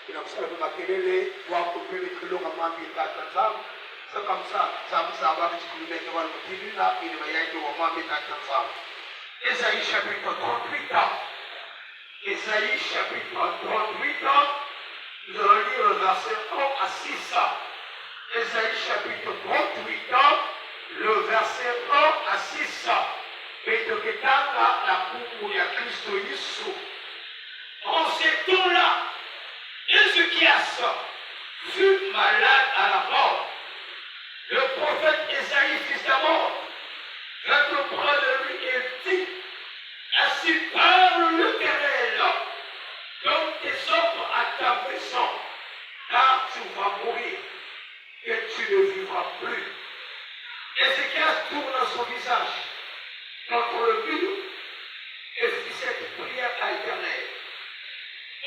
inakusema makelele wako pele kilonga mambi tatanzam c'est comme ça ça va discuter devant le TV là il va y avoir mambi tatanzam. Ésaïe chapitre 38 ans. Ésaïe chapitre 38 ans. Nous allons lire le verset 1 à 6 ans. Ésaïe chapitre 38 ans, le verset 1 à 6 ans. Et de Ketanga, la coupe de Christ Yesu. En ces temps-là, Ézéchias fut malade à la mort. Le prophète Ésaïe, fils d'Amon, vint auprès de lui et dit: ainsi parle l'Éternel, donne tes ordres à ta maison, car tu vas mourir et tu ne vivras plus. Ézéchias tourna son visage contre le mur et fit cette prière à l'Éternel.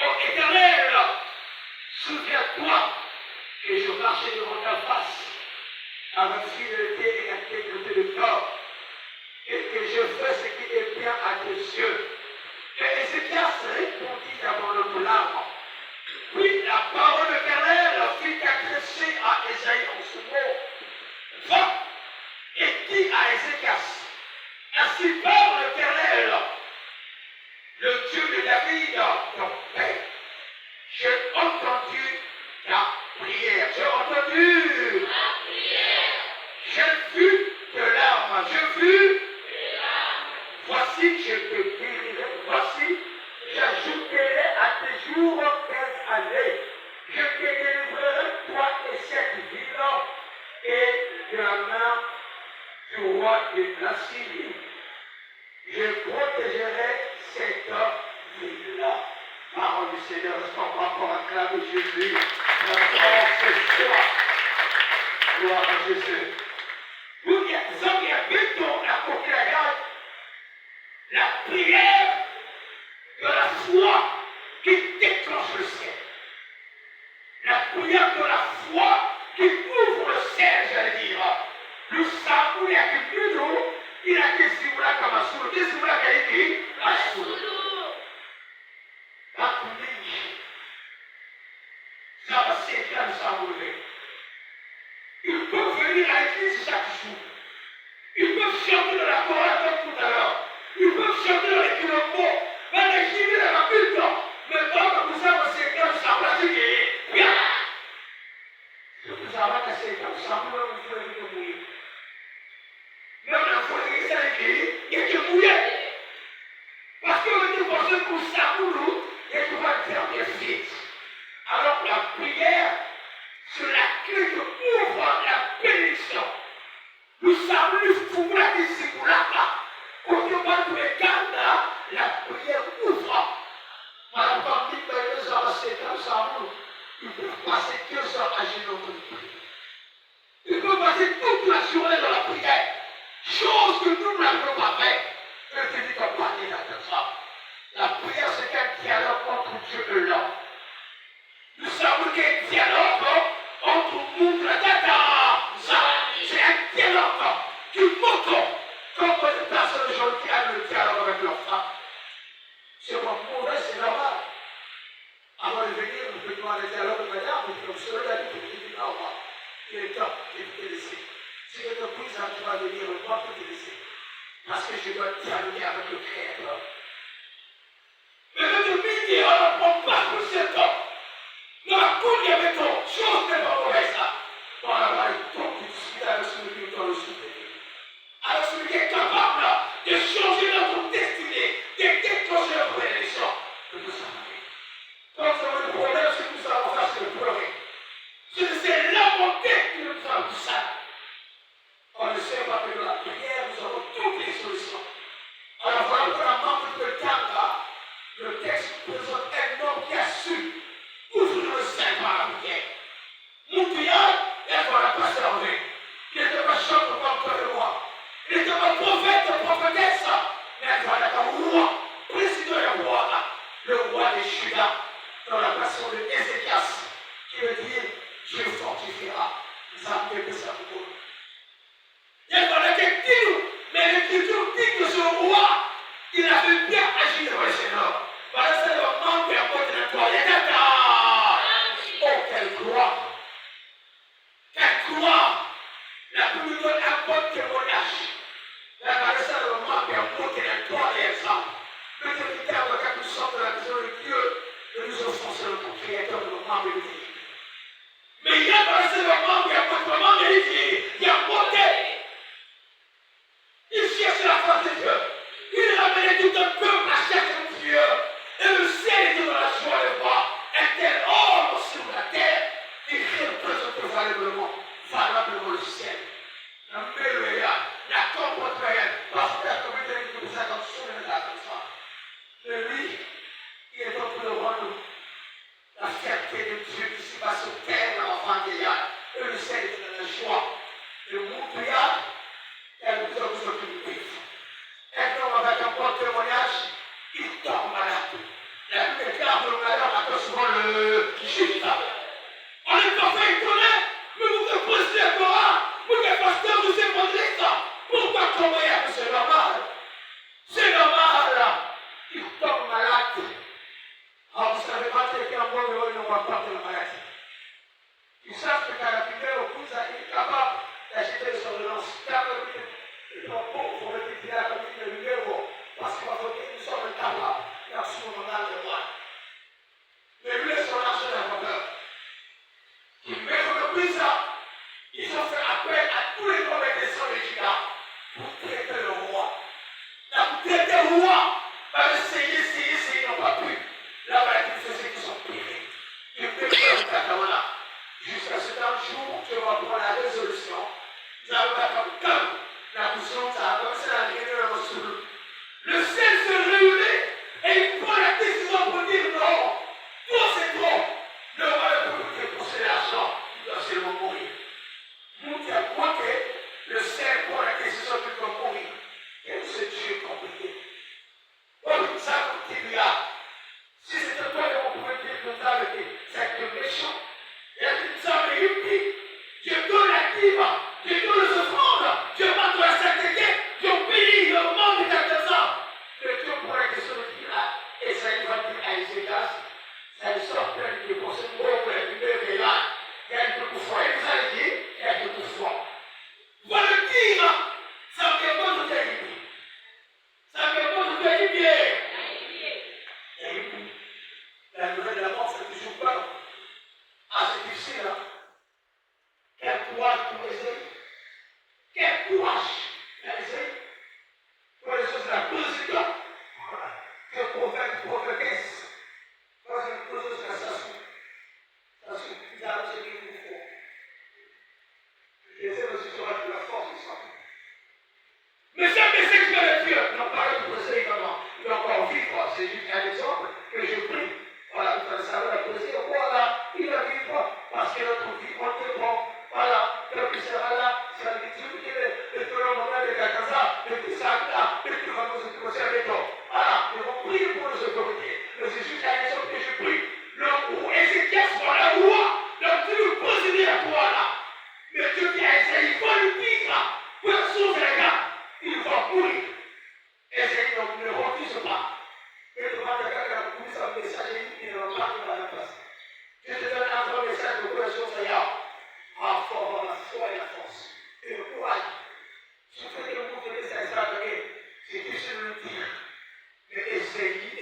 Ô Éternel, souviens-toi que je marchais devant ta face avec fidélité et intégrité de corps, et que je fais ce qui est bien à tes yeux. Et Ézéchias répondit d'abord le blâme. Puis la parole de l'Éternel fit adresser à Ésaïe en ce mot: va et dis à Ézéchias, ainsi parle l'Éternel, le Dieu de David, ton père. J'ai entendu ta prière. J'ai entendu ta prière. J'ai vu de larmes. J'ai vu. Voici, je te guérirai. Voici, j'ajouterai à tes jours 15 années. Je te délivrerai, toi et cette ville, et de la main du roi de la Syrie. Je protégerai cette ville-là. Parole du Seigneur, est-ce qu'on va encore acclamer Jésus? La force ce soir. Gloire à Jésus. Nous avons la prière de la foi qui déclenche le ciel. La prière de la foi qui ouvre le ciel, j'allais dire. Le sang, il y a que plus d'eau, il y a que si vous l'avez comme un sourd. Qu'est-ce que vous l'avez dit? Un sourd. La prière, ça va s'éteindre de s'enlever. Ils peuvent venir à l'église chaque jour. Ils peuvent chanter de la chorale comme tout à l'heure. Ils peuvent chanter dans les kilomètres. Mais les chimie de la bulle, mais tant que vous avez s'éteindre, ça va s'éteindre. Bien. Si vous avez s'éteindre, ça va vous faire mourir. Même la foi de l'Église, il y a que mourir. Parce que vous pensez que ça vous et que vous allez faire des fils. Alors la prière, c'est la clé qui ouvre la bénédiction. Nous savons le pouvoir de ce pouvoir-là. Quand on va tous les cas, la prière ouvre. Par rapport à les heures, c'est comme ça, ils peuvent passer 2 heures à gérer notre prière. Ils peuvent passer toute la journée dans la prière. Chose que nous n'avons pas fait. Je te dis qu'on parle de ça. La prière, c'est un dialogue entre Dieu et l'homme. Nous savons qu'il y a un dialogue entre nous et la tata. C'est un dialogue qui montre comment les personnes qui ont le dialogue avec leur femme. C'est pas mauvais, c'est normal. Avant de venir, nous pouvons avoir le dialogue de madame, mais comme celui-là dit que je dis non, il est temps de te laisser. Si je te prie, tu vas venir, moi, pour te laisser. Parce que je dois dialoguer avec le Créateur. Mais le midi, on ne prend pas pour ce temps. Dans la cour, il y avait ton chose n'est pas mauvaise là. On va avoir le temps de discuter avec celui qui est dans le souvenir. Alors celui qui est capable de changer notre destinée, de déclencher notre élection, de nous s'arrêter. Donc le problème, c'est que nous allons faire, c'est de pleurer. C'est lamenter qui nous a tout ça. On ne sait pas que dans la prière, nous avons toutes les solutions. Alors voilà pour la manque de temps là, le texte présente un homme qui a su ouvrir le sein par la prière. Montréal, elle va la passer en vie. Il n'était pas chanteur comme toi et moi. Il n'était pas prophète ou prophétesse. Mais elle va être roi, président et roi, le roi des Judas, dans la passion de Ézéchias, qui veut dire Dieu fortifiera les armées de sa cour. Il va être dit, mais l'Écriture dit que ce roi, il avait bien agi devant le Seigneur. Voilà, c'est le manque de la côte de la gloire. de malheur, on appelle souvent le shift. On est parfois étonné, mais vous que posez à Torah, vous que pasteur vous évangéliste, pourquoi tomber? C'est normal. C'est normal. Il tombe malade. Alors vous savez pas quelqu'un bon de l'eau, il ne va pas de la maladie. Ils savent que quand la prière au coup, il est capable d'acheter des ordonnances. Et donc, pour le petit là, comme il est numéro, parce qu'on va voter, nous sommes incapables. Merci au moment de moi. Mais lui et son argent d'abordeur, qui met le prison, ils ont fait appel à tous les compétences de Juda pour traiter le roi. Là, pour traiter le roi, va essayer, ils n'ont pas pu. Là, va être ceux qui sont privés. Ils peuvent faire le cacaola. Jusqu'à ce temps, jour, tu vas prendre la résolution. Nous allons faire comme la boussole, ça a commencé à réunir le sous. Le ciel se réunit et il prend la décision pour dire non. Toi, c'est trop. Le roi ne peut plus dépenser l'argent. Il doit seulement mourir. Nous qui avons montré, le ciel prend la décision qu'il doit mourir. Et ce Dieu compliqué. Donc, ça continue là. Si c'était toi, on pouvait dire que nous avons été, c'est méchant. Et nous avons été, Dieu donne la dîme, Dieu donne les offrandes, Dieu va dans la sainteté, Dieu bénit le monde de 14 ans. Mais Dieu prend la question de qui là, et ça il va dire à Ézéchias, ça lui sort plein de pour ce mot, pour la lumière est là. Il y a un peu de foi, et ça il dit, il y a un peu de foi. Va le dire, ça vient pas de qualité. Ça vient pas de qualité. La nouvelle de la mort fait toujours peur. Ah, c'est difficile, hein? Quel courage pour Ésaïe. Quel courage, Ésaïe. Pour les choses de la position. Que prophète, prophétesse. Quand c'est une chose de la station. Ça suffit d'arrêter les mouvements. J'essaie aussi sur la force du sang. Mais ça, mes experts de Dieu, n'ont pas de poser comment il va encore vivre. C'est juste un exemple que je prie. Voilà, il fallait savoir la poser. Voilà, il va vivre parce que notre vie, on te prend. Voilà, quand il sera là, ça lui dit que le moment de Kakaza, le plus simple là, le plus fameux de conserver toi. Voilà, ils vont prier pour les autorités. Mais c'est juste un exemple que je prie. Le Ézéchias pour la roi, donc tu lui poses à toi là. Mais Dieu dit à Esaïe, il faut lui dire, pour la source des gars, il va mourir. Esaïe ne refuse pas. Et le roi de quelqu'un a poussé un message et il ne va pas dans la place. Je te donne un autre message de quoi la chose est là. Ah, il faut avoir la foi et la force. Et le courage. Si vous faites le mot de message, c'est difficile de le dire. Mais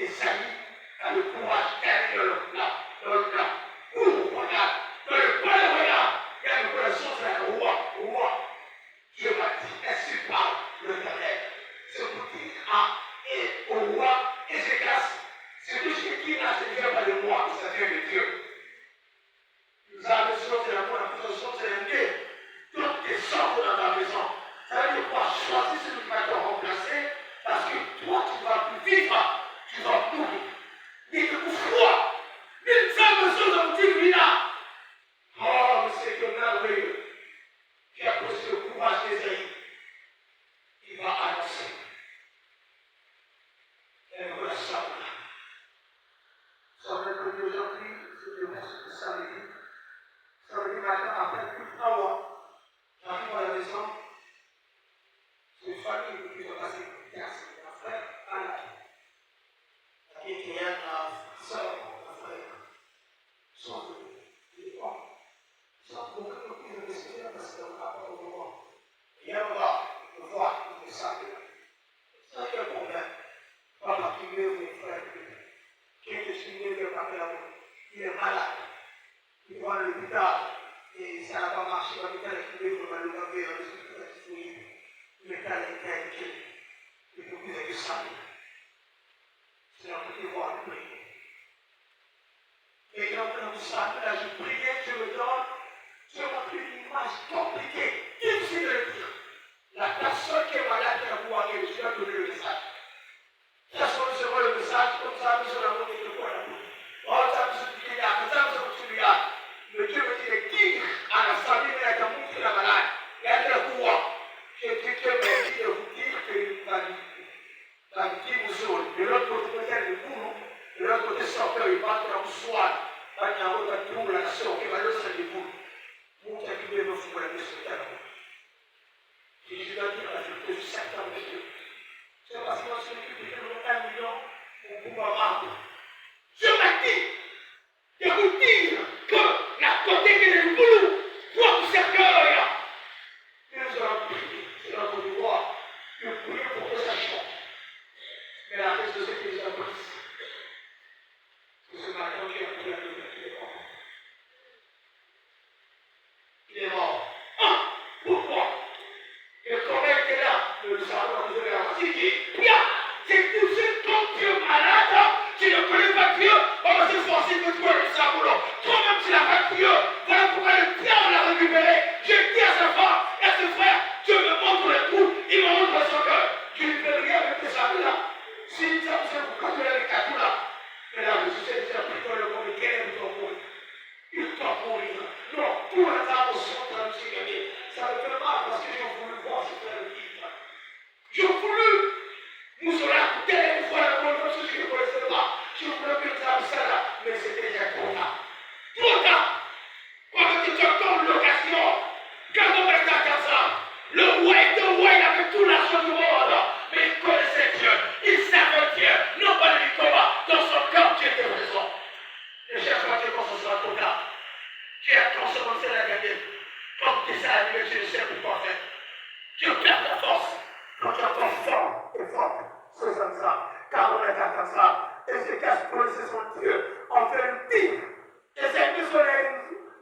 Esaïe a le courage d'aller dans le plat. Regarde, dans le plat, regarde. Il y a une connaissance à un roi. Je m'a dit, est-ce qu'il parle le Éternel? C'est pour dire et au roi Ézéchias, c'est tout ce qui n'a, ce ne vient pas de moi, ça vient de Dieu. Nous avons besoin de l'amour, la position de l'aimer. Toutes tes sortes dans ta maison. Ça veut dire quoi? Choisis celui qui va te remplacer, parce que toi, tu ne vas plus vivre, tu vas mourir. Il te coup froid. Nous avons besoin de dire là. Oh, mais c'est que merveilleux. Qui a posé le courage d'Ésaïe. Il va annoncer. Et me voilà ça. Ça veut dire qu'aujourd'hui, c'est le reste de samedi. Samedi matin, après plus de 3 mois, j'arrive à la maison. C'est une famille qui ont passé une classe, un frère, un ami. Qui était un soeur, un frère. Sans venus. Il est mort. Sans aucune prise de décision parce qu'on n'a pas au moment. Et on va le voir, il est simple. C'est un problème. Papa qui meurt, mes frères, qui est estimé de par l'amour. Il est malade. Il va à l'hôpital et ça n'a pas marché. L'hôpital est trouvé pour le laver, il est disponible. L'hôpital est indiqué. Il faut que vous ayez ça. C'est un petit voir de prier. Et donc, dans ça, là, je priais, je me donne. Je m'a pris une image compliquée, difficile de le dire. La personne qui est malade, qui a pouvoir aller, je vais donner le message. La personne recevra le message, comme ça, mise sur la monnaie de quoi la bouche. Oh, ça me dit qu'il y a, comme ça, celui-là. Le Dieu me dit de dire à la famille, mais à mon qui est malade, il y a le pouvoir. Je dis que me dit de vous dire que la victime vous saute. De l'autre côté, peut-être le boulot, de l'autre côté, sorteur, il va plus tard ça là, mais c'était déjà trop tard. Trop tard. Quand tu encore l'occasion, quand on est à ça, le roi était roi, il avait tout l'argent du monde, mais il connaissait Dieu, il savait Dieu, non pas le combat, dans son cœur Dieu était présent. Ne cherche pas Dieu quand ce sera trop tard. Tu as commencé la gagner. Quand tu es arrivé, tu ne sais plus quoi faire. Tu perds ta force. Quand tu es encore fort et fort, c'est comme ça. Car on est comme ça. Et c'est cache connaissait son Dieu. On fait le pire. Et c'est que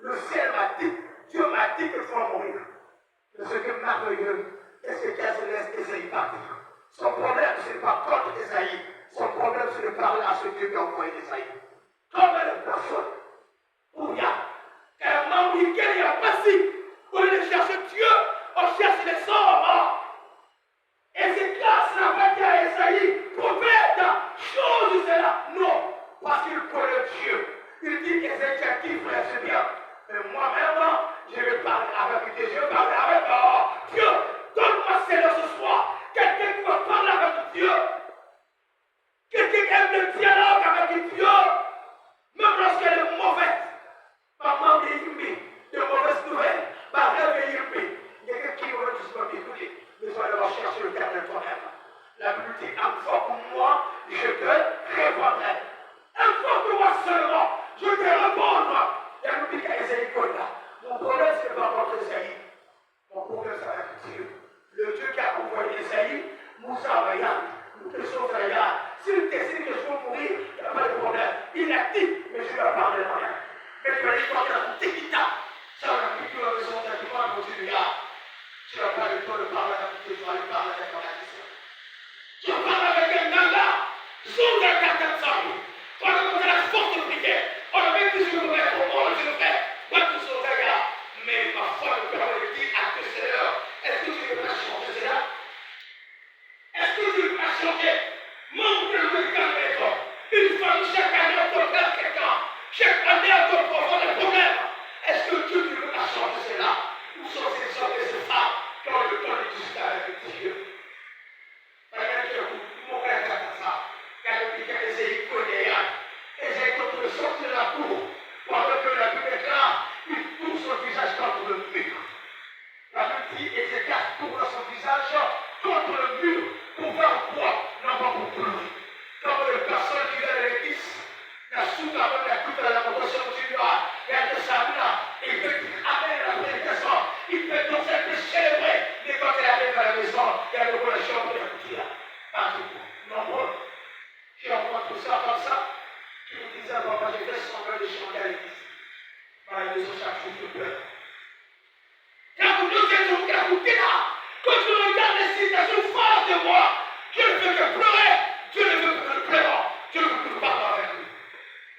le ciel m'a dit, Dieu m'a dit qu'il faut mourir. Mais ce qui est merveilleux, et ce qui se laisse Esaïe partir. Son problème, ce n'est pas contre Esaïe. Son problème, c'est de parler à ce Dieu qui a envoyé Esaïe. Combien de personnes, où il y a un membre qui est passé, au lieu de chercher Dieu, on cherche les sorts. Et c'est grâce à la bataille à Esaïe, prophète, chose cela. Non, parce qu'il connaît Dieu. Il dit que c'est Dieu qui frère, c'est bien. Mais moi-même, je vais parler avec Dieu, je vais parler avec Dieu. Donne-moi Seigneur ce soir. Quelqu'un qui va parler avec Dieu. Quelqu'un qui aime le dialogue avec Dieu. Même lorsqu'elle est mauvaise. Maman est humée, de mauvaises nouvelles. Ma rêve est humée. Il y a quelqu'un qui aurait dû se m'écouter. Mais je vais aller chercher le terme de toi-même. La Bible dit, une fois pour moi, je te répondrai. Une fois pour moi seulement, je te répondrai. La Bible dit qu'à Esaïe là. Mon problème, ce n'est pas contre Esaïe. Mon problème, c'est avec Dieu. Le Dieu qui a envoyé Esaïe, Moussa Vayan, nous te sauverons. S'il décide que je vais mourir, il n'y a pas de problème. Il a dit, mais je lui ai parlé de rien. Mais tu vas y porter la Tikita. Ça, on a pris tout le raison d'un dimanche, mon Dieu, tu n'as pas le temps de parler avec Dieu, tu vas lui parler avec un magicien. Tu vas parler avec un nana, sous un carton de sang. Toi, tu as la force de prière. On a même dit ce que je fais, on le fait. Moi, tout ça, regarde. Mais ma foi me permet de dire à tes seigneurs, est-ce que tu veux pas changer cela? Est-ce que tu veux pas changer? Montre le médicament. Une femme, chaque année, on peut perdre quelqu'un. Chaque année, on peut avoir des problèmes. Est-ce que Dieu ne veut pas changer cela? Où sont ces hommes et ces femmes qui ont le temps de discuter avec Dieu? Mon frère est comme ça. Quand le piquet Esaïe connaît, Esaïe quand il sort de la cour, pendant que la Bible est là, il tourne son visage contre le mur. La Bible dit, Ézéchias tourne son visage contre le mur pour voir quoi? Non pas pour pleurer. Comme les personnes qui viennent à l'église, la soupe avec la coupe à la promotion du noir, il y a des sables, il peut amener la prédication, il peut danser, il peut célébrer, mais quand il arrive à la maison, il y a des relations pour l'écouter là. Nombreux qui rencontrent ça comme ça, qui nous disaient, papa, je vais sembler de chanter à l'église. Dans la maison, chaque jour, je pleure. Quand vous nous êtes écouté là, quand je regarde les citations fortes de moi, Dieu ne veut que pleurer, Dieu ne veut que le pleurant, Dieu ne veut que le parler avec lui.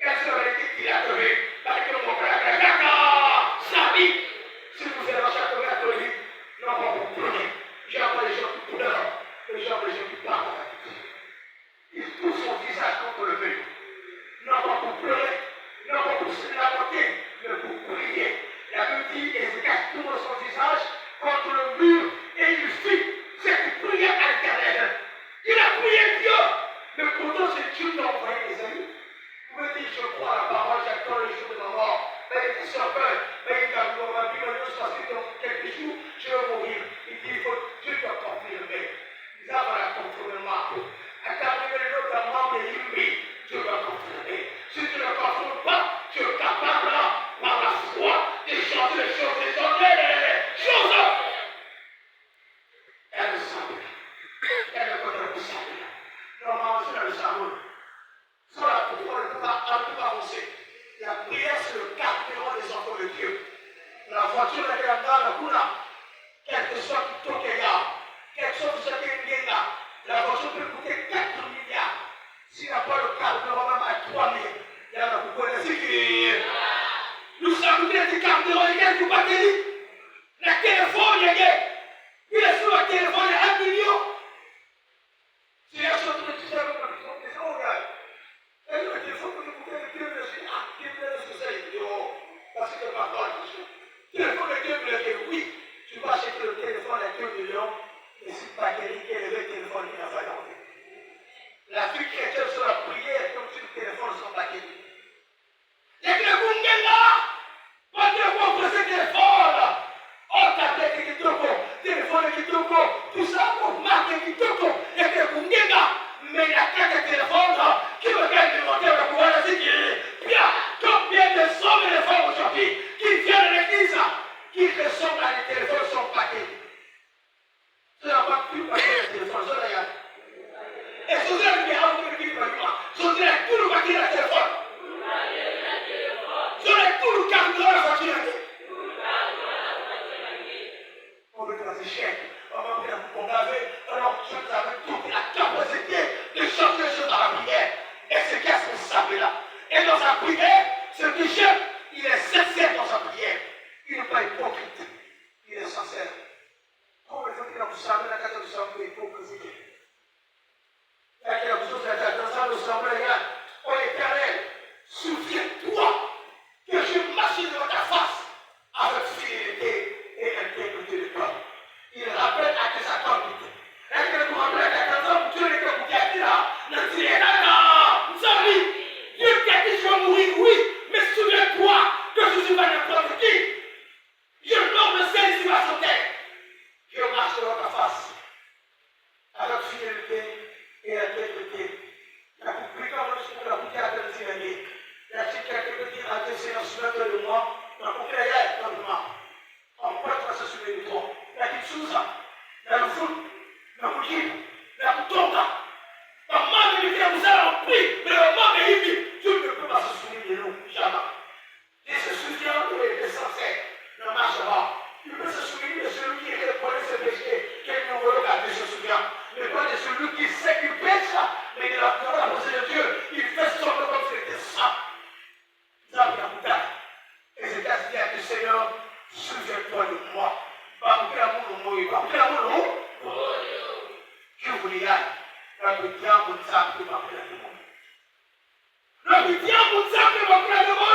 Quelle serait l'équipe qu'il a donné, avec mon frère, d'accord, Samy, si vous êtes dans chaque mercredi, non pas pour pleurer, j'ai envoyé les gens qui pleurent, les gens qui parlent avec Dieu. Il touche son visage contre le mur, non pas pour pleurer, non pas pour se lamenter, mais pour prier. La Bible dit, Ézéchias tourne son visage contre le mur et il fit cette prière à l'Éternel. Il a prié Dieu, mais pourtant c'est Dieu qui a envoyé les amis. Vous me dites, je crois à la parole, j'attends le jour de ma mort. Mais il dit, sans peur, mais il a dit, on m'a dit, parce que dans quelques jours, je vais mourir. Il dit, il faut Dieu doit confirmer. Ils avaient la confirmation. À terminer le nom d'un membre de l'Imbi, Dieu doit confirmer. Si tu ne confirmes pas, tu es capable, par la foi, de changer les choses, de changer les choses. Elle le savait. Elle le connaît le savait. Normalement, c'est le savait. Sans la prière, on ne peut pas avancer. La prière, c'est le carburant des enfants de Dieu. La voiture est dans la boule, quelque chose qui toque là, quelque chose qui est là. La voiture peut coûter 4 milliards. S'il n'a pas le carburant, même à 3 000, il y en a beaucoup de qui. Nous sommes des carburants, il y a des batteries. Le téléphone, il est sur le téléphone, il y a 1 million. Si la chose de tout ça, on regarde. Et le téléphone, vous pouvez le dire, Dieu me dit, parce que ma parole, le téléphone de 2 millions, oui, tu vas acheter le téléphone à 2 millions, mais si pas quelqu'un qui est le téléphone qui n'a pas d'envie. La vie chrétienne sur la prière, comme si le téléphone sont péché, il est sincère dans sa prière. Il n'est pas hypocrite. Il est sincère. Come tutti lo sanno, nella casa di sangue è ipocrisia. E anche la persona che sta danzando sangue, oh Éternel, souviens-toi que je marche devant ta face avec fidélité et intégrité de cœur. Il rappelle à que sa conduite. Et que nous rappelle à que nous Dieu est comme Dieu là, nous disons, nous sommes Dieu t'a dit, je vais mourir, oui, mais souviens-toi que je suis pas n'importe qui. Je nomme le ciel sur la terre. Je marche devant ta face avec fidélité et intégrité. La publication de la publication de l'année. La sécurité de dire à Dieu, Seigneur, souviens-toi de moi. La publication de moi. On peut pas se souvenir de toi. La Kitsuza, la Lufu, la Mujib, la Kutonga. La main de l'État vous a rempli, mais la main de l'État, Dieu ne peut pas se souvenir de nous, jamais. Il se souvient de l'essentiel, ne marche pas. Il peut se souvenir de celui qui reconnaît ses péchés, quel nouveau local Dieu se souvient. Mais pas de celui qui sait qu'il pêche, mais de la pensée de Dieu, il fait sortir comme s'il était saint. Et c'est à dire que Seigneur, souviens-toi de moi. Que vous l'ayez, le diable vous a pris ma place de moi. Le diable vous a pris ma place de moi.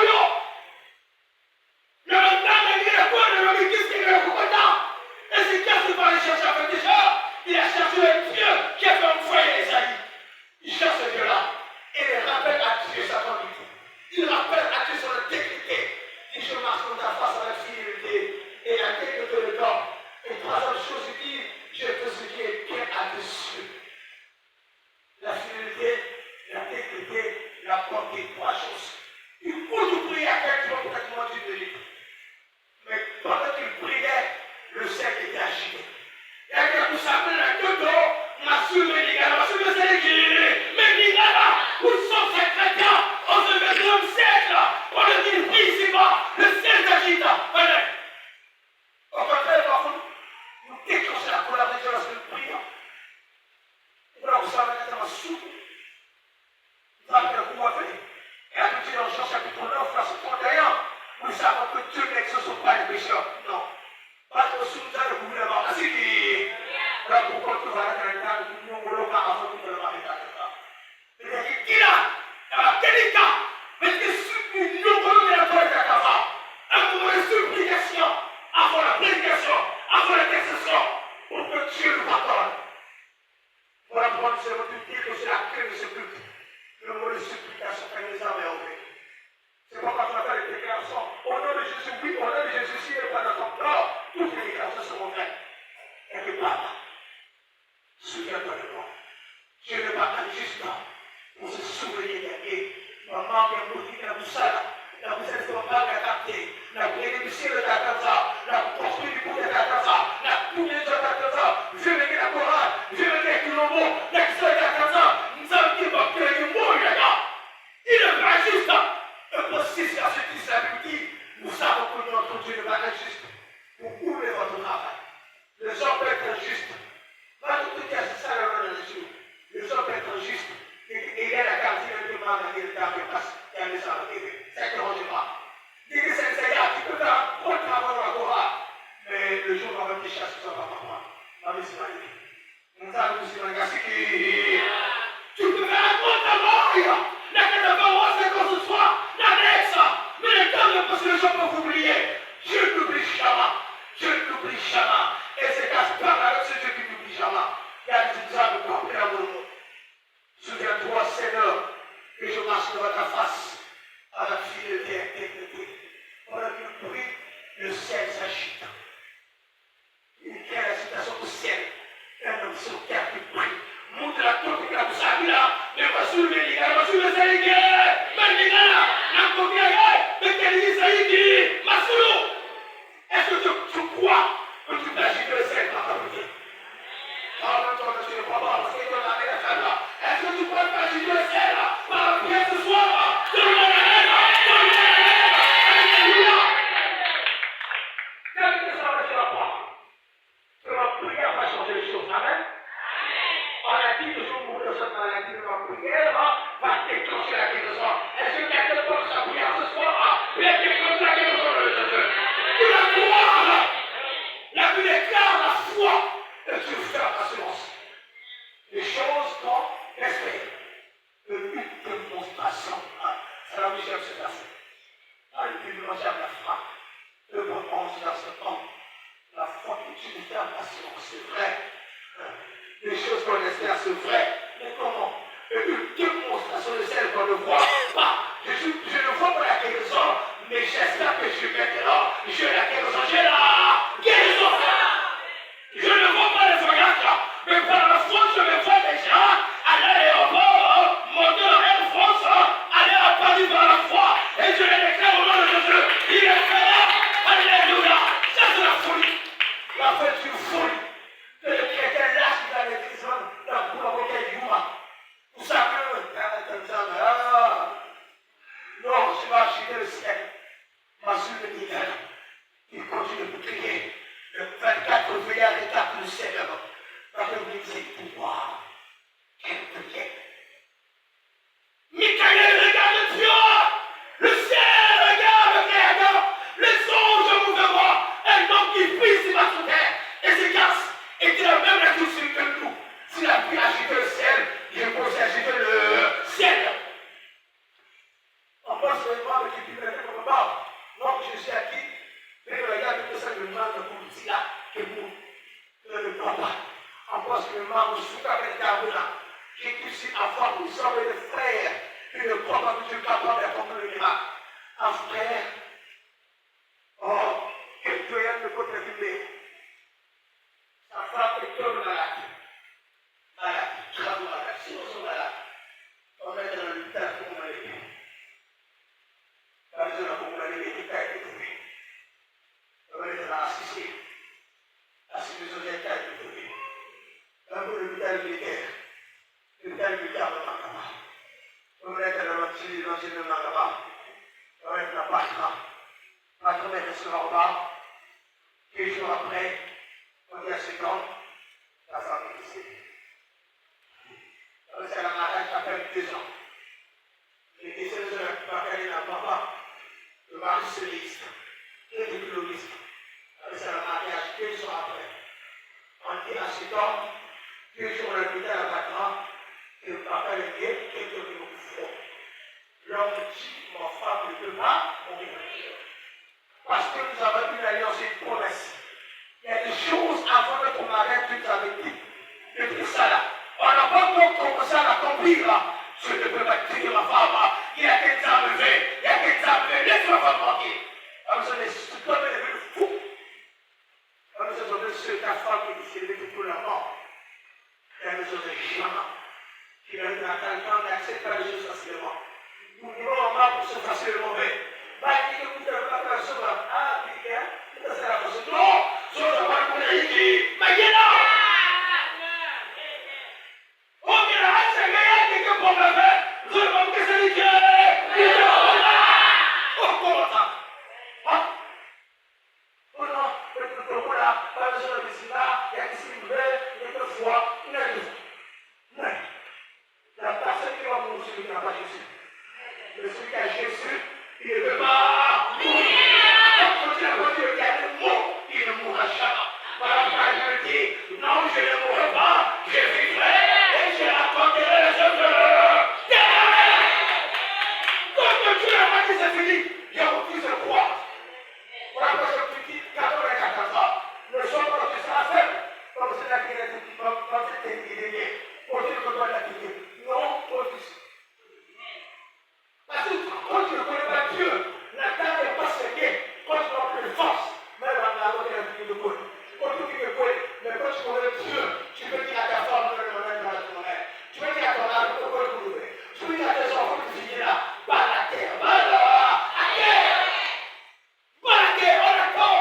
Le mandat de dire quoi, le qu'est-ce qu'il est content. Et c'est qu'est-ce qu'il va aller chercher à faire déjà. Il a cherché le Dieu qui a fait un foyer Esaïe. Il cherche ce Dieu-là. Et il rappelle à Dieu sa conduite. Il rappelle à Dieu son intégrité. Il se marche dans ta face à la fidélité et l'intégrité de l'homme. Et troisième chose, il dit, je fais ce qui est bien à dessus. La fidélité, l'intégrité, la portée, trois choses. Il faut nous prier à quelqu'un pratiquement d'une minute. Mais pendant qu'il priait, le cercle était agité. Et quand vous savez, la tête m'a soulevé les gars, m'a soulevé les gars, mais les gars, où sont ces chrétiens au 21e siècle? On le dit, oui, c'est pas, le ciel s'agite. Allez. Au contraire, parfois, nous déclenchons la collaboration lorsque nous prions. Voilà, vous savez, quand on souffle, vous avez le pouvoir faire. Et à côté dans Jean chapitre 9, verset 31, nous savons que Dieu n'exauce pas les pécheurs. Non. Pas de soutien de gouvernement. Ainsi dit, là, pourquoi tu vas dans le cas où nous voulons pas avant de le marier dans le cas. Il a dit, qui là? Quel cas? Mais que nous voulons la toi de la casa. Avant la supplication, avant la prédication, avant l'intercession, pour que Dieu nous pardonne. Voilà pourquoi nous avons dû dire que c'est la clé de ce culte. Le mot de supplication quand les âmes est enlevée. C'est pourquoi on appelle les déclarations. Au nom de Jésus, oui, au nom de Jésus, si il n'est pas dans ton corps, toutes les déclarations seront vraies. Et que Papa, souviens-toi de moi. Je ne pas juste pour se souvenir des maman qui a mouru dans la salle, la vous êtes comme pas capté, la bénéficié de ta casa, la portée du coup de ta casa, la tournée de ta casa, je vais mettre la chorale, je vais mettre le mot, l'extrait de ta casa, nous avons dit que le mot, les gars, il est pas juste. Et pour si c'est à ce qui s'habille, nous savons que notre Dieu ne va pas être juste. Pour ouvrir votre travail. Les hommes peuvent être justes. Pas tout ce qui est ça dans le Jésus. Les hommes peuvent être justes. Et il y a la carte qui demande à dire dans le passe et à les arrêter. Ça ne dérange pas. Dis que c'est ça, tu peux faire un bon travail dans la Torah. Mais le jour va venir chasser ça va pas moi. Ma vie, c'est magnifique. Nous allons vous dire, frère Michel se passe. Dans le but de manger la foi, le bon ange dans ce temps, la foi que tu nous fais en patience, c'est vrai. Les choses qu'on espère, c'est vrai. Mais comment? Une démonstration de celle qu'on ne voit pas. Je ne vois pas la guérison, mais j'espère que je maintenant, je la guérison, j'ai la guérison. Je ne vois pas les voyages, mais par la foi, je me vois déjà à l'aéroport, monter dans Air France, aller à Paris par la foi, et je les déclare au nom de Jésus. Il est fait. Alléluia. Ça, c'est la folie. La foi est une folie. Que le chrétien lâche dans l'église, dans le cours de Youma. Vous savez, non, je vais acheter le ciel. Ma soeur de Miguel, il continue de crier. Le 24 février, l'étape du Seigneur. Dans le musée pouvoir. Quelle prière. Michael, regarde Dieu. Le ciel regarde le Créateur. Les anges vous verront. Un homme qui prie sur votre terre. Et se casse. Et qui a même la touche que nous. S'il a pu agiter le ciel, il peut aussi agiter le ciel. On pense que les membres qui vivent comme mort. Non, je suis acquis. Mais regarde que ça me demande pour ici là. Que vous ne le croyez pas. On pense que les membres sont avec Garoula. J'ai pu avoir une sorte de frère. Qui ne croit pas que tu es capable d'accomplir le miracle. Un frère. Oh, que Dieu aime le côté filmé. Sa femme est comme malade. Malade, grave malade. Si nous sommes malades, on met dans l'hôpital pour nous aller. Par exemple, pour nous aller, il est caillé de trouver. On met dans l'assisté. Assisté sur les cailles de trouver. Un peu l'hôpital militaire. L'hôpital militaire de Makaba. On met dans l'antilles de Makaba. On met dans la Patra. Patra met sur la bas. 2 jours après, on dit à 5 ans, la femme est décédée. C'est la mariage qui a perdu 2 ans. Les décès de la Bacalé n'a pas. Le mari se liste. Le diplômiste. C'est la mariage 2 jours après. On dit à 5 ans, 2 jours le l'hôpital à Batra, et le Bacalé est bien, quelqu'un qui nous faut. L'homme dit, ma femme ne peut pas mourir. Parce que nous avons une alliance, une promesse. Il y a des choses avant notre mariage que nous avons dit. Depuis ça là. On n'a pas encore commencé à l'accomplir là. Je ne peux pas tuer ma femme. Il y a quelqu'un à me lever. Il y a quelqu'un à me lever. Laisse ma femme tranquille. Alors je suis comme le fou. Alors je suis ta femme qui s'est levée pour la mort. Il y a des choses de jamais. Qui va être à quelqu'un n'accepte pas les choses facilement. Nous vivons en bas pour se passer le mauvais. Bah, il dit que vous n'avez pas personne. Ah, puis, hein, c'est la personne. Non, je ne sais pas le connaître ici. Mais il est là. Oh, il y a un Seigneur qui est pour me faire. Je ne sais pas que c'est Dieu. Il est là. Oh, comment ça? Ah. Oh non, le protocole là, pas besoin de ici là, il y a ici une belle, il y a 2 fois, il y a 2 fois. Mais, la personne qui va mourir, celui qui n'a pas Jésus. Mais celui qui a Jésus, il ne peut pas mourir. Quand il a connu le gars de mort, il ne mourra jamais. Voilà pourquoi je dis, non, je ne mourrai pas, je vivrai et je raconterai les œuvres de terre. Quand Dieu n'a pas dit c'est fini, il y a beaucoup de croire. Voilà pourquoi je dis, 14 et 14 ans, le soir quand tu seras faible, comme c'est la qui est dans cette épidémie, pour dire que toi la quitter. Non, toi tu sais. Parce que quand tu ne connais pas Dieu, la terre n'est pas saignée. Quand tu n'as plus de force, même en allant dans la vie de Dieu. Quand tu te connais, mais quand tu connais Dieu, tu peux dire à ta femme, tu peux dire à ton âme, tu peux dire à tes enfants que tu viens là, par la terre, par la terre. Par la terre, on attend.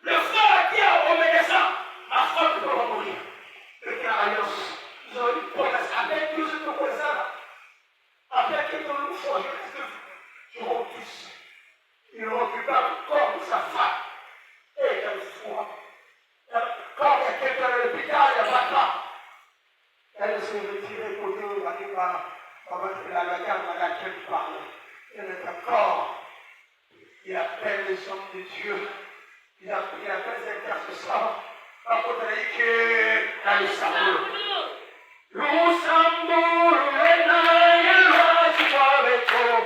Le frère a dit au médecin, ma femme ne peut pas mourir. Le frère alliance, ils ont une promesse avec Dieu, je te connais ça. Après que nous nous changeons, je repousse. Il ne récupère le corps de sa femme. Et quelle foi. Quand il y a quelqu'un dans l'hôpital, il n'y a pas de temps. Elle s'est retirée côté où la garde à laquelle il parlait. Elle est encore. Il appelle les hommes de Dieu. Il appelle les intercesseurs. À côté de qui dans le Sambour. Le Sambour, le Naïla, tu vas avec toi.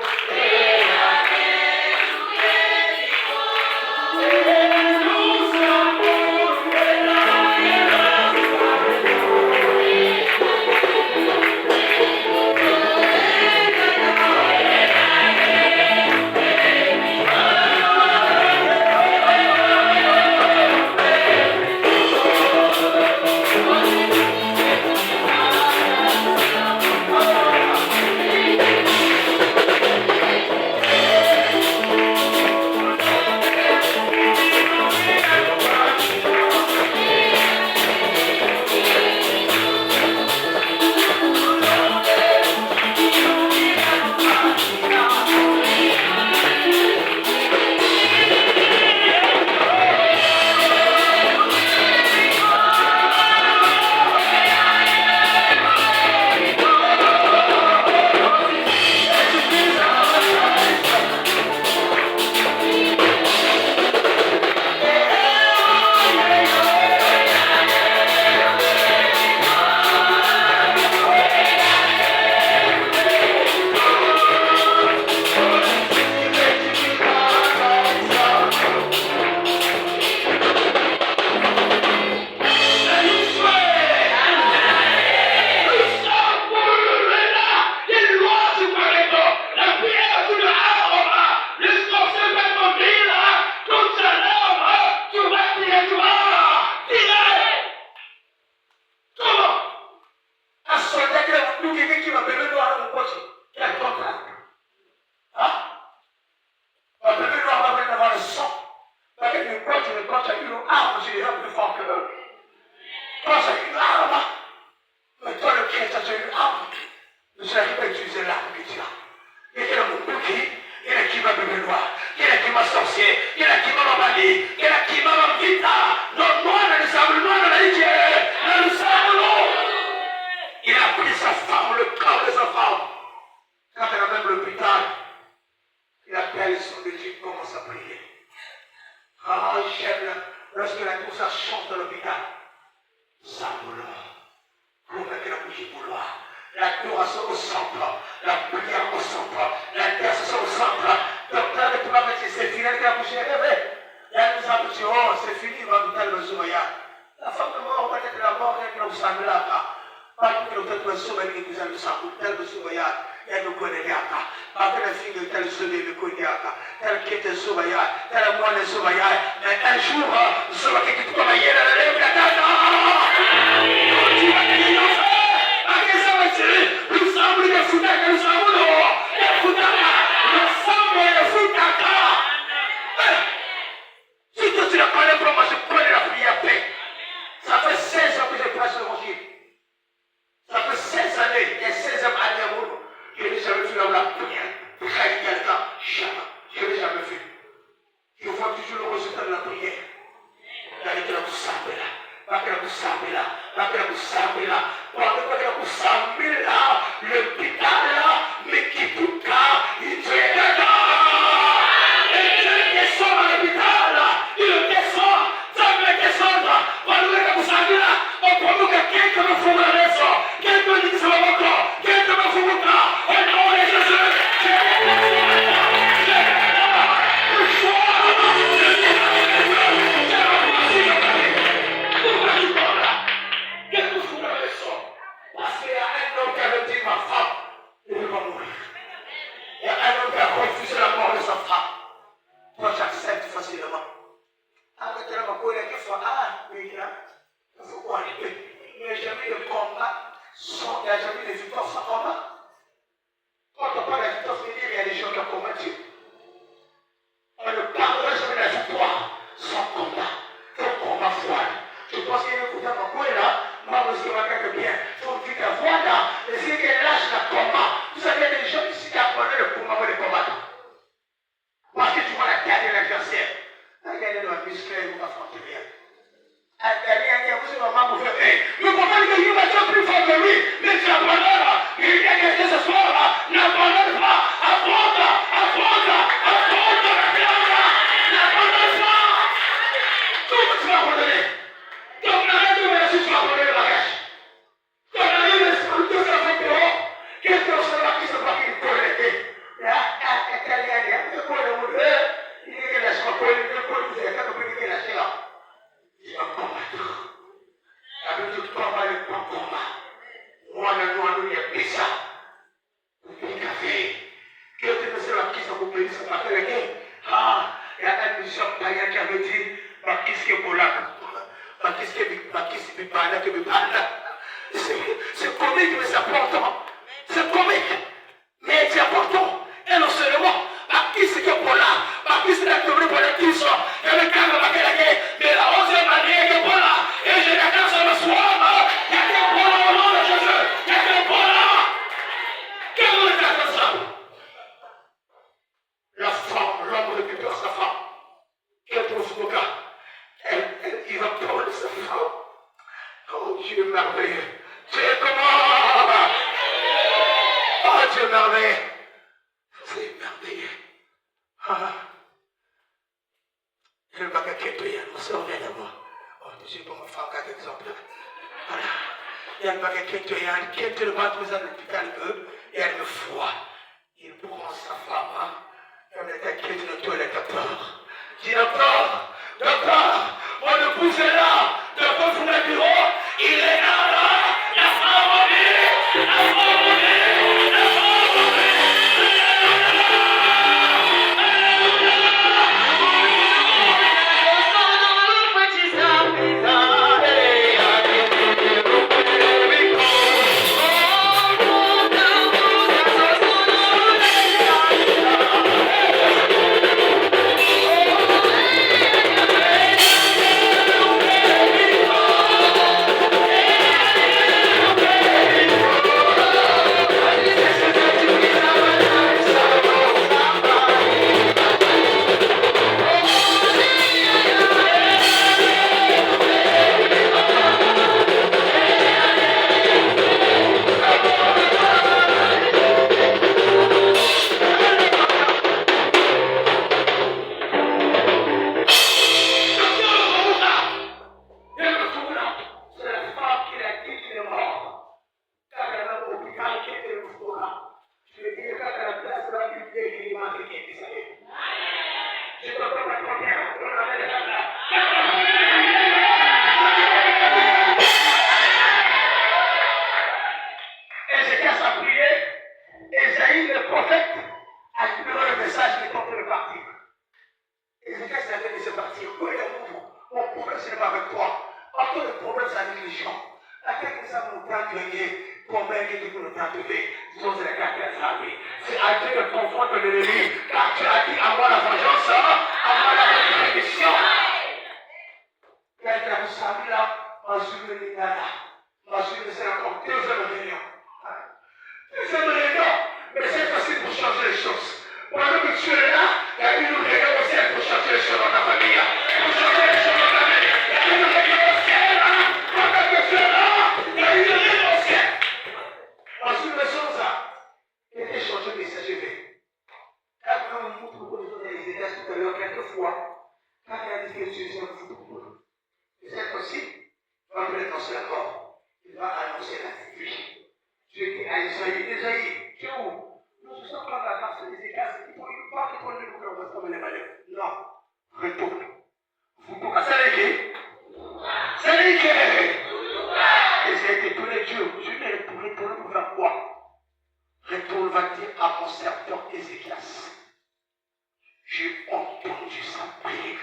qui m'a bébé noir, qui est qui m'a sorcier, qui est qui m'a mamani, qui est qui m'a vita, non, noir dans le sable, noir dans la litière, dans le sable. Il a pris sa femme, le corps de sa femme. Quand elle a même l'hôpital, il appelle son Dieu, commence à prier. Ah, j'aime lorsque la tout ça chante dans l'hôpital. Ça me pour mettre la bougie pour loin. L'adoration au centre, la prière au centre, l'intercession au centre. Docteur, tu vas mettre, c'est fini, elle a couché, elle nous a dit, oh, c'est fini, il va nous donner le soya. La femme de mort, on va être la mort, elle nous a mis là. Pas que le fait que le soya, il nous a mis ça pour tel soya. Elle nous connaît là. Pas que la fille de tel soya, il nous connaît là. Tel qui était soya, tel moi le soya. Mais un jour, soya qui te connaît, elle a lève la tête. Tu vas te dire, nous sommes les foutaka, nous sommes les foutaka, nous sommes les foutaka. Si toi tu la connais pas, moi je connais la prière paix. Ça fait 16 ans que je passe l'évangile. Ça fait 16 années, et 16e année à Moulou. Je n'ai jamais vu la prière. Trahir quelqu'un, jamais. Je n'ai jamais vu. Je vois toujours le résultat de la prière. Avec la Kusambela, avec la Kusambela, avec la Kusambela, avec la Kusambela, le pitala, mais qui tout cas, il te là. Et Dieu descend dans le pitala, il descend, ça me descendre, on nous la Kusambela, on prend que quelqu'un me fout la maison, quelqu'un me dit que ça va encore, quelqu'un me fout le cas, on a les Jésus, parce qu'il y a un homme qui avait dit ma femme ne peut pas mourir. Il y a un homme qui a refusé la mort de sa femme. Moi j'accepte facilement. Avec la mort, il a dit oui, il faut quoi il n'y a jamais de combat, il n'y a jamais de victoire sans combat. Quand on parle de la victoire, il y a des gens qui ont combattu. On ne parlera jamais de la victoire sans combat. C'est un combat froid. Je pense qu'il y a un coup dans mon coin là. Moi, je me regarde bien. Il faut que tu te vois là. Et si tu lâches le combat, vous savez, il y a des gens ici qui apprennent le combat pour les combattre. Parce que tu vois la tête de l'adversaire. Regardez le muscle, vous va affronter rien. Vous savez, maman, vous faites. Mais pourquoi il va être plus fort que lui? Mais tu abandonnes. Il y a quelque chose ce soir là. N'abandonne pas. Affronte. N'abandonne pas. Comment tu vas abandonner? Donc, arrête de me laisser sur abandonner le bagage. Donc, arrête de me laisser sur tout ça fait dehors. Qu'est-ce que c'est là qui se passe qu'il peut l'aider? Là, il peut le monde. Il dit que la soirée, il peut le lâcher là. Il va combattre. Avec tout combat, il va combattre. Moi, nous, il y a plus ça. Vous pouvez café. Qu'est-ce que c'est là qui se peut se battre les gars? Ah, il y a un mission païen qui avait dit, qu'est-ce que pour là? C'est comique, mais c'est important. C'est comique, mais c'est important. Et non seulement, qui c'est que pour là, qui c'est que pour la question, il y a le cas de la guerre, mais la 11e année que pour là, et j'ai la grâce à le soir, il y a que pour là au nom de Jésus, il y a que pour là. Quel est le cas de ça? La femme, l'homme récupère sa femme. Quel est son cas? Il va prendre sa femme. Oh Dieu merveilleux. Dieu comment? Oh Dieu merveilleux. C'est merveilleux. Je ne vais pas quitter, on se revient d'abord. Oh Dieu, pour ma femme, quelques exemples. Voilà. Il y a une baguette qui est le bâton à l'hôpital et elle me froid. Il prend sa femme. Elle était qui est une toilette docteur. Dis docteur, mon épouse est là. Docteur, vous le bureau, il est là. La femme en vie, la femme en vie, la femme en vie. pas avec toi. Entre les problèmes, c'est la négligence. La quelqu'un ça vous tente de gagner, combien de vous le tente de gagner, sinon c'est la quelqu'un ça oui. C'est à Dieu de confronter l'ennemi, car tu as dit à moi la vengeance, à moi la rétribution. Quelqu'un vous savez là, m'a suivi le Nigana, m'a suivi c'est encore deuxième réunion. Deuxième réunion, mais c'est facile pour changer les choses. Pendant que tu es là, il y a une réunion aussi pour changer les choses dans ta famille. Pour changer les choses dans ta famille. Il y a une réunion aussi là. Pendant que tu es là, il y a une réunion aussi. Ensuite, les choses qui étaient changées de CGV. Quand on nous propose de donner les états tout à l'heure, quelquefois, quand il y a des questions, c'est un football. Et cette fois-ci, il va annoncer la mort. Il va annoncer la vie. Dieu dit à Isaïe, tu es où? Nous ne sommes pas dans la face des écailles. Il ne faut pas que tu nous le comme les malheurs. Non. Retourne. Vous pouvez. C'est l'équerre. Et c'est tous les dieux. Je vais retourner pour faire quoi? Retourne, va dire à mon serviteur Ézéchias. J'ai entendu sa prière.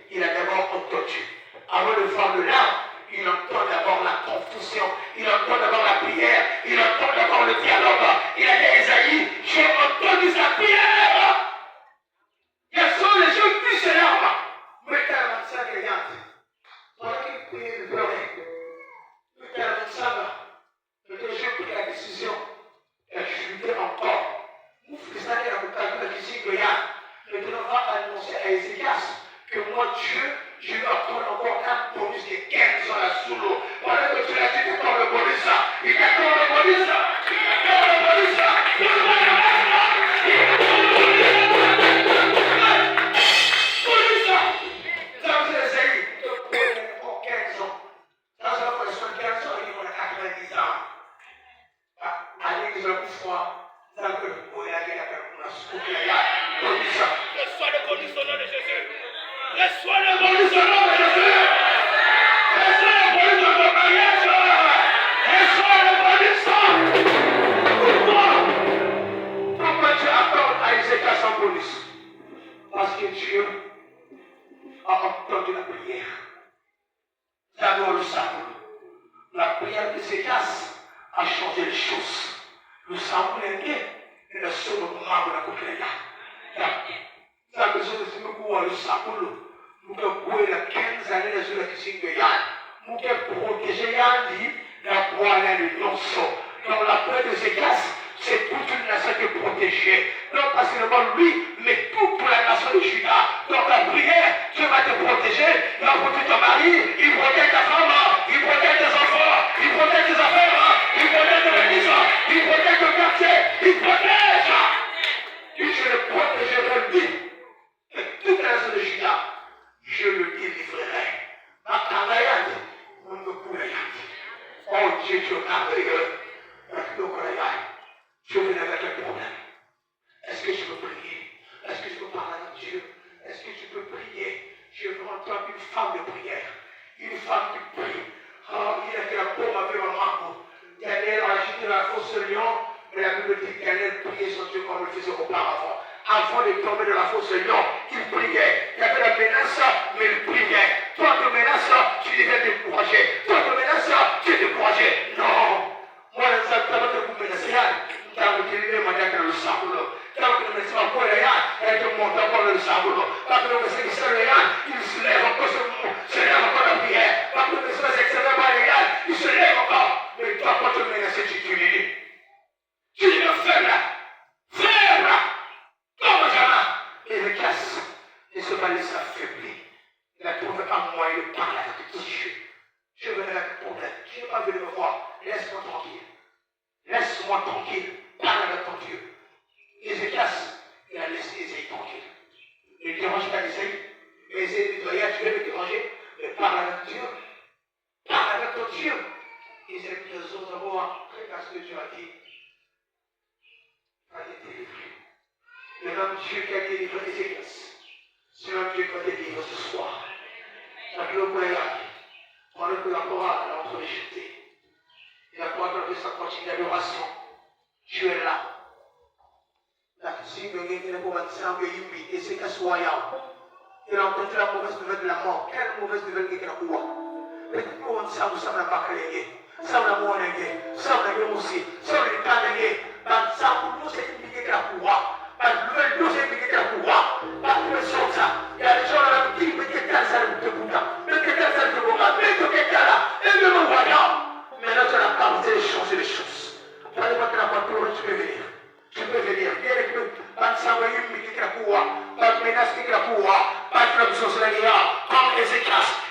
Il a d'abord entendu. Avant de voir le larme, il entend d'abord la confusion, il entend d'abord la prière, il entend d'abord le dialogue. Il a dit à Isaïe, j'ai entendu sa prière. Il y a souvent les gens qui se larment. Mais quand on s'en regarde, pendant qu'il priait, il pleurait. Mais quand on s'en va, le Dieu prit la décision. Et je lui dis encore, vous faites ça qu'il y a beaucoup de qui que maintenant on va annoncer à Ézéchias que moi Dieu, je vais attendre encore un bonus de 15 ans sous l'eau. Pendant que tu l'as dit, tu attends le bonus. Il t'attend le bonus. Il t'attend le bonus. Il t'attend le bonus. Ça vous essaye de prendre encore 15 ans. Ça va faire 75 ans et on a 90 ans. Allez, je vous froid. Ça veut dire que vous allez à la bonus. Reçois le bonus au nom de Jésus. Reçois le bonus au nom de Jésus. Reçois le bonus de ton mariage. Reçois le bonus. Pourquoi tu accordes à Ézéchias son bonus? Parce que Dieu a entendu la prière. Ça nous le savons. La prière d'Ézéchias a changé les choses. Nous savons l'aider et le seul moment de la prière. Ça me dit que nous avons le saboulot. Nous avons la 15 années de la cuisine de Yann. Nous avons protégé Yann, la poêle de l'onceau. Dans la paix de Ézéchias, c'est toute une nation qui est protégée. Non pas seulement lui, mais toute la nation de Juda. Donc la prière, Dieu va te protéger. Il va protéger ton mari, il protège ta femme, il protège tes enfants, il protège tes affaires, il protège ton église, il protège ton quartier, il protège. Je le protégerai lui. Et toute la nation de Juda, je le délivrerai. Oh Dieu, tu es merveilleux. Je viens avec un problème. Est-ce que je peux prier? Est-ce que je peux parler avec Dieu? Est-ce que je peux prier? Je veux entendre une femme de prière. Une femme qui prie. Oh, il a fait la paume avec un manteau. Daniel a agité dans la fosse lion, mais la Bible dit que Daniel priait son Dieu comme il le faisait auparavant. Avant de tomber dans la fosse lion, il priait. Il y avait la menace, mais il priait. Toi, te menace, tu devais te décourager. Toi, te menace, tu es découragé. Non. Moi, les acteurs de vous menacer, quand vous délivez ma diacre le saboulot. Quand vous menacez ma poêle, elle te monte encore le saboulot. Quand vous menacez le saboulot, il se lève encore se lève encore la prière. Quand vous menacez les excellents il se lève encore. Mais toi, quand tu menaces, tu t'humilies. Tu es faible. Faible. Comme jamais. Ézéchias ne se va laisser affaiblir. Il a trouvé un moyen de parler avec Dieu. Je venais avec un problème. Tu n'es pas venu me voir. Laisse-moi tranquille. Laisse-moi tranquille. Parle avec ton Dieu. Ézéchias, il a laissé Ésaïe tranquille. Ne dérange pas Ésaïe. Ésaïe dit, tu veux me déranger, mais parle avec Dieu. Parle avec ton Dieu. Ésaïe dit, nous avons appris à ce que Dieu a dit. Va te délivrer. Le même Dieu qui a délivré Ézéchias, c'est le même Dieu qui va te délivrer ce soir. La gloire pour les gars. Pendant que la chorale est en train de chanter. Et la chorale de sa continue d'adoration. Tu es là. La cuisine de l'Église pour ensemble Yimbi et c'est qu'à soyant. Il a entendu la mauvaise nouvelle de la mort. Quelle mauvaise nouvelle qu'il a quoi? Peut-être qu'on ça vous semble pas créer. Ça vous l'a monnaie. Ça vous l'a aussi. Ça vous l'a canné. Ça vous nous c'est une piquée à quoi? Pas de nouvelle nous c'est une piquée à quoi? Pas de nouvelle ça. Il y a des gens là qui me disent que ça ne te coûte pas. Mais que ça ne te coûte pas. Mais que ça là. Et ne me voyant. Maintenant tu as la capacité de changer les choses. Tu n'as pas de la voiture, tu peux venir. Tu peux venir. Viens avec nous. Pas de s'envoyer une piquée à quoi? Pas de menace qui est à quoi? Pas de la puissance de la guerre. Comme Ézéchias.